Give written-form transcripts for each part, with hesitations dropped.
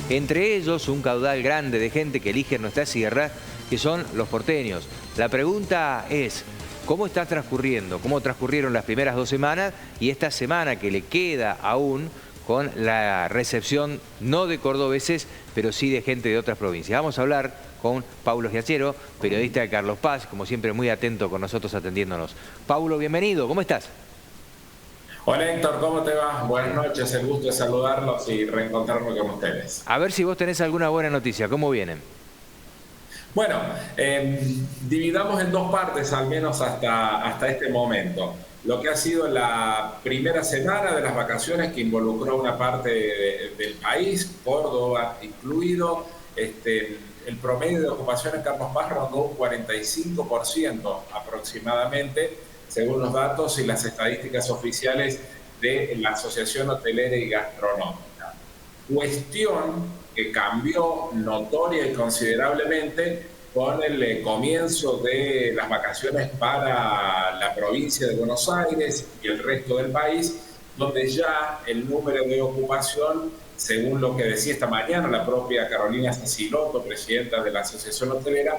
Entre ellos, un caudal grande de gente que elige nuestra sierra, que son los porteños. La pregunta es, ¿cómo está transcurriendo? ¿Cómo transcurrieron las primeras 2 semanas y esta semana que le queda aún con la recepción no de cordobeses, pero sí de gente de otras provincias? Vamos a hablar con Paulo Giachero, periodista de Carlos Paz, como siempre muy atento con nosotros atendiéndonos. Paulo, bienvenido, ¿cómo estás? Hola Héctor, ¿cómo te va? Buenas noches, el gusto de saludarlos y reencontrarme con ustedes. A ver si vos tenés alguna buena noticia, ¿cómo vienen? Bueno, dividamos en 2 partes al menos hasta este momento. Lo que ha sido la primera semana de las vacaciones que involucró una parte del país, Córdoba incluido. El promedio de ocupación en Carlos Paz rondó un 45% aproximadamente, según los datos y las estadísticas oficiales de la Asociación Hotelera y Gastronómica. Cuestión que cambió notoria y considerablemente con el comienzo de las vacaciones para la provincia de Buenos Aires y el resto del país, donde ya el número de ocupación, según lo que decía esta mañana la propia Carolina Cecilotto, presidenta de la Asociación Hotelera,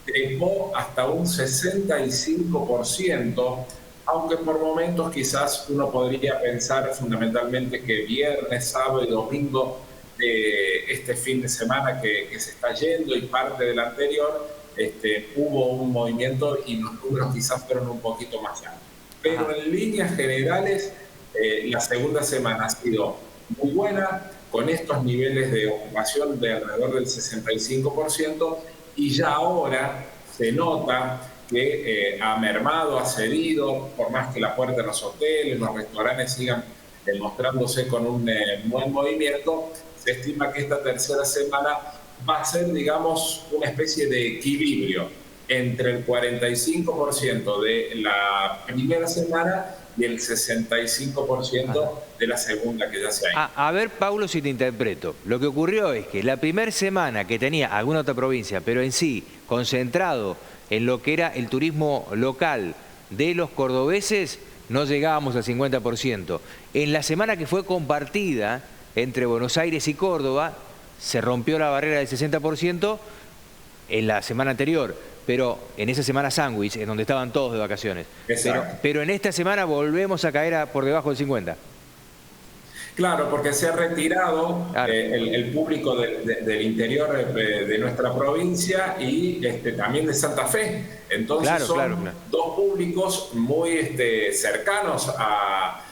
trepó hasta un 65%, aunque por momentos quizás uno podría pensar fundamentalmente que viernes, sábado y domingo de este fin de semana que se está yendo y parte del anterior, hubo un movimiento y los números quizás fueron un poquito más altos. Pero en líneas generales, la segunda semana ha sido muy buena, con estos niveles de ocupación de alrededor del 65%, y ya ahora se nota que ha mermado, ha cedido, por más que la puerta de los hoteles, los restaurantes sigan demostrándose con un buen movimiento. Se estima que esta tercera semana va a ser, digamos, una especie de equilibrio entre el 45% de la primera semana y el 65% de la segunda que ya se ha ido. A ver, Paulo, si te interpreto. Lo que ocurrió es que la primera semana que tenía alguna otra provincia, pero en sí concentrado en lo que era el turismo local de los cordobeses, no llegábamos al 50%. En la semana que fue compartida entre Buenos Aires y Córdoba, se rompió la barrera del 60% en la semana anterior, pero en esa semana sándwich, en donde estaban todos de vacaciones. Pero en esta semana volvemos a caer por debajo del 50%. Claro, porque se ha retirado el público del interior de nuestra provincia y también de Santa Fe. Entonces son dos públicos muy cercanos a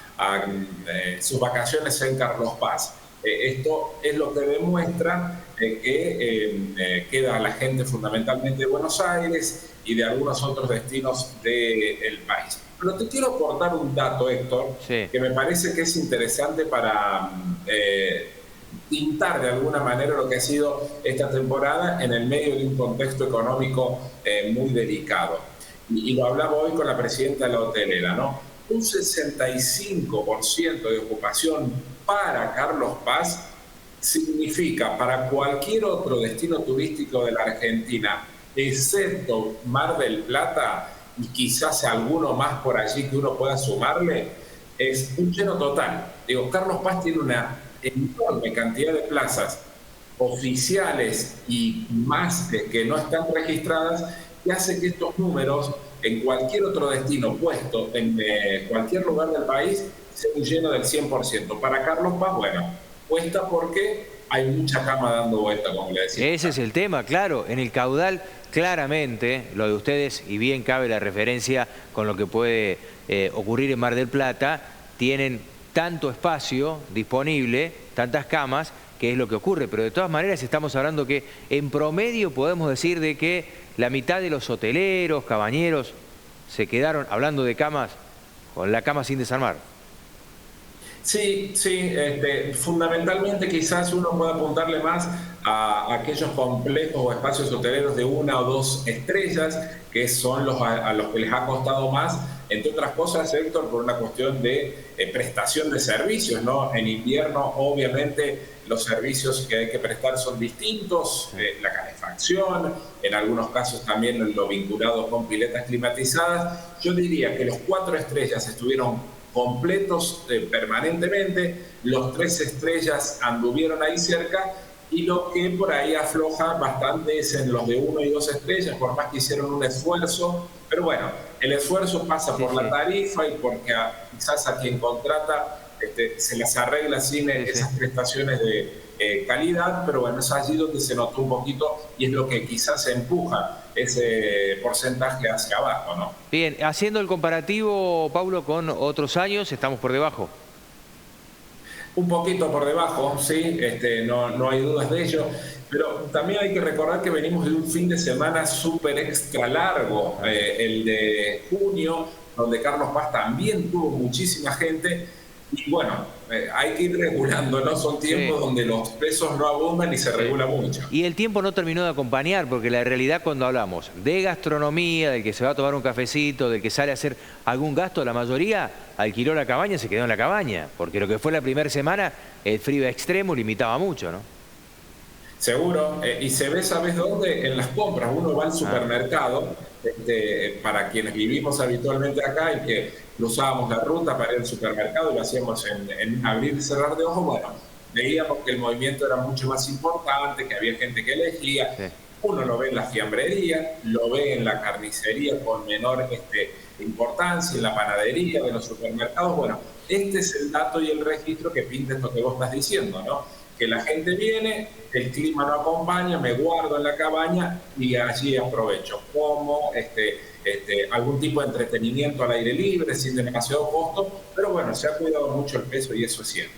sus vacaciones en Carlos Paz. Esto es lo que demuestra que queda la gente fundamentalmente de Buenos Aires y de algunos otros destinos del país. Pero te quiero aportar un dato, Héctor, que me parece que es interesante para pintar de alguna manera lo que ha sido esta temporada en el medio de un contexto económico muy delicado. Y lo hablaba hoy con la presidenta de la hotelera, ¿no? Un 65% de ocupación para Carlos Paz significa para cualquier otro destino turístico de la Argentina, excepto Mar del Plata, y quizás alguno más por allí que uno pueda sumarle, es un lleno total. Digo, Carlos Paz tiene una enorme cantidad de plazas oficiales y más que no están registradas, que hace que estos números en cualquier otro destino puesto en cualquier lugar del país sea un lleno del 100%. Para Carlos Paz, bueno, cuesta porque hay mucha cama dando vuelta, como le decía. Ese es el tema, claro. En el caudal, claramente, lo de ustedes, y bien cabe la referencia con lo que puede ocurrir en Mar del Plata, tienen tanto espacio disponible, tantas camas, que es lo que ocurre. Pero de todas maneras estamos hablando que en promedio podemos decir de que la mitad de los hoteleros, cabañeros, se quedaron, hablando de camas, con la cama sin desarmar. Sí, fundamentalmente quizás uno pueda apuntarle más a aquellos complejos o espacios hoteleros de 1 o 2 estrellas, que son a los que les ha costado más, entre otras cosas, Héctor, por una cuestión de prestación de servicios, ¿no? En invierno, obviamente, los servicios que hay que prestar son distintos, la calefacción, en algunos casos también lo vinculado con piletas climatizadas. Yo diría que los 4 estrellas estuvieron completos permanentemente, los 3 estrellas anduvieron ahí cerca, y lo que por ahí afloja bastante es en los de 1 y 2 estrellas, por más que hicieron un esfuerzo, pero bueno, el esfuerzo pasa Sí, por la sí, tarifa y porque quizás a quien contrata se las arregla sin sí, sí. esas prestaciones de calidad, pero bueno, es allí donde se notó un poquito y es lo que quizás empuja ese porcentaje hacia abajo, ¿no? Bien, haciendo el comparativo, Paulo, con otros años, estamos por debajo. Un poquito por debajo, sí, no hay dudas de ello, pero también hay que recordar que venimos de un fin de semana súper extra largo, Ah, el de junio, donde Carlos Paz también tuvo muchísima gente, y bueno, hay que ir regulando, ¿no? Son sí, tiempos donde los pesos no abundan y se sí. regula mucho. Y el tiempo no terminó de acompañar, porque la realidad cuando hablamos de gastronomía, del que se va a tomar un cafecito, del que sale a hacer algún gasto, la mayoría alquiló la cabaña, se quedó en la cabaña, porque lo que fue la primera semana, el frío extremo limitaba mucho, ¿no? Seguro, y se ve, ¿sabes dónde? En las compras. Uno va al Ah, supermercado, para quienes vivimos habitualmente acá y que cruzábamos la ruta para ir al supermercado y lo hacíamos en un abrir y cerrar de ojos, bueno, veíamos que el movimiento era mucho más importante, que había gente que elegía. sí. Uno lo ve en la fiambrería, lo ve en la carnicería con menor importancia, en la panadería de los supermercados. Bueno, este es el dato y el registro que pinta esto que vos estás diciendo, ¿no? Que la gente viene, el clima no acompaña, me guardo en la cabaña y allí aprovecho. Como algún tipo de entretenimiento al aire libre, sin demasiado costo, pero bueno, se ha cuidado mucho el peso y eso es cierto.